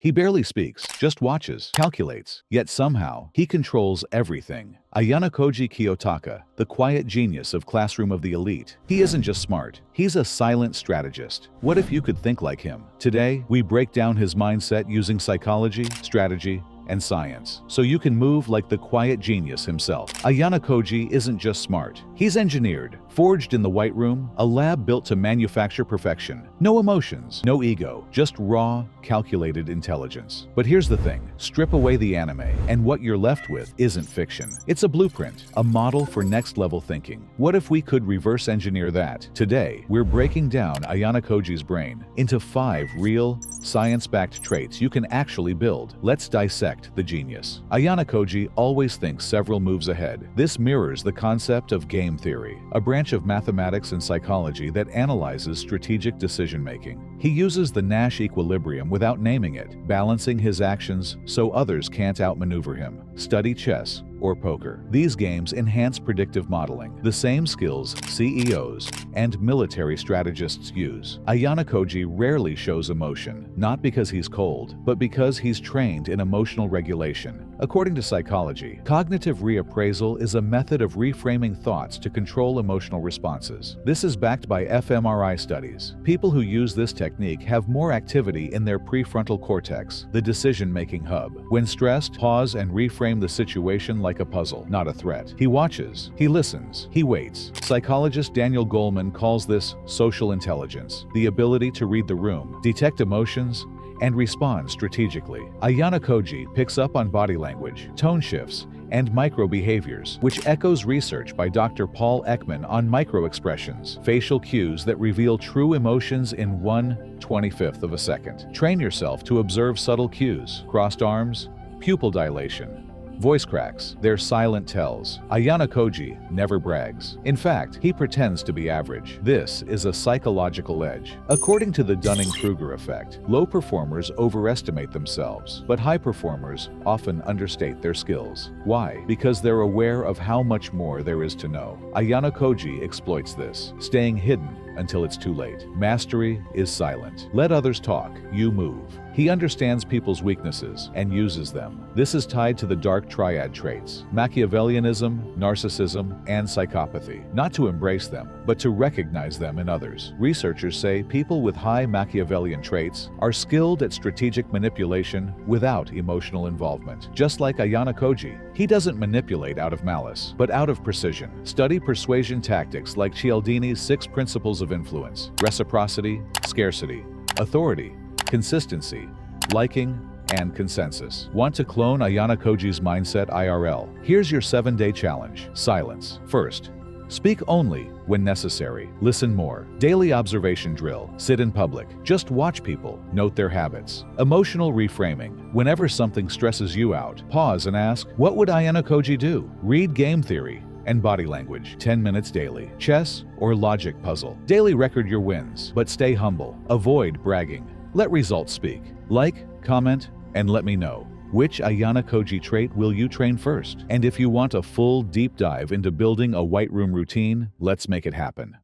He barely speaks, just watches, calculates, yet somehow he controls everything. Ayanokoji Kiyotaka, the quiet genius of Classroom of the Elite. He isn't just smart, he's a silent strategist. What if you could think like him? Today, we break down his mindset using psychology, strategy, and science, so you can move like the quiet genius himself. Ayanokoji isn't just smart. He's engineered, forged in the White Room, a lab built to manufacture perfection. No emotions, no ego, just raw, calculated intelligence. But here's the thing, strip away the anime, and what you're left with isn't fiction. It's a blueprint, a model for next-level thinking. What if we could reverse engineer that? Today, we're breaking down Ayanokoji's brain into 5 real, science-backed traits you can actually build. Let's dissect the genius. Ayanokoji always thinks several moves ahead. This mirrors the concept of game theory, a branch of mathematics and psychology that analyzes strategic decision-making. He uses the Nash equilibrium without naming it, balancing his actions so others can't outmaneuver him. Study chess or poker. These games enhance predictive modeling, the same skills CEOs and military strategists use. Ayanokoji rarely shows emotion, not because he's cold, but because he's trained in emotional regulation. According to psychology, cognitive reappraisal is a method of reframing thoughts to control emotional responses. This is backed by fMRI studies. People who use this technique have more activity in their prefrontal cortex, the decision-making hub. When stressed, pause and reframe the situation like a puzzle, not a threat. He watches, he listens, he waits. Psychologist Daniel Goleman calls this social intelligence, the ability to read the room, detect emotions, and respond strategically. Ayanokoji picks up on body language, tone shifts, and micro-behaviors, which echoes research by Dr. Paul Ekman on micro-expressions, facial cues that reveal true emotions in 1/25 of a second. Train yourself to observe subtle cues, crossed arms, pupil dilation, voice cracks. They're silent tells. Ayanokoji never brags. In fact, he pretends to be average. This is a psychological edge. According to the Dunning-Kruger effect, low performers overestimate themselves, but high performers often understate their skills. Why? Because they're aware of how much more there is to know. Ayanokoji exploits this, staying hidden until it's too late. Mastery is silent. Let others talk, you move. He understands people's weaknesses and uses them. This is tied to the dark triad traits: Machiavellianism, narcissism, and psychopathy. Not to embrace them, but to recognize them in others. Researchers say people with high Machiavellian traits are skilled at strategic manipulation without emotional involvement. Just like Ayanokoji, he doesn't manipulate out of malice, but out of precision. Study persuasion tactics like Cialdini's 6 principles of influence: reciprocity, scarcity, authority, consistency, liking, and consensus. Want to clone Ayanokoji's mindset IRL? Here's your 7-day challenge. Silence. First, speak only when necessary. Listen more. Daily observation drill. Sit in public. Just watch people. Note their habits. Emotional reframing. Whenever something stresses you out, pause and ask, what would Ayanokoji do? Read game theory and body language. 10 minutes daily. Chess or logic puzzle. Daily record your wins, but stay humble. Avoid bragging. Let results speak. Like, comment, and let me know. Which Ayanokoji trait will you train first? And if you want a full deep dive into building a White Room routine, let's make it happen.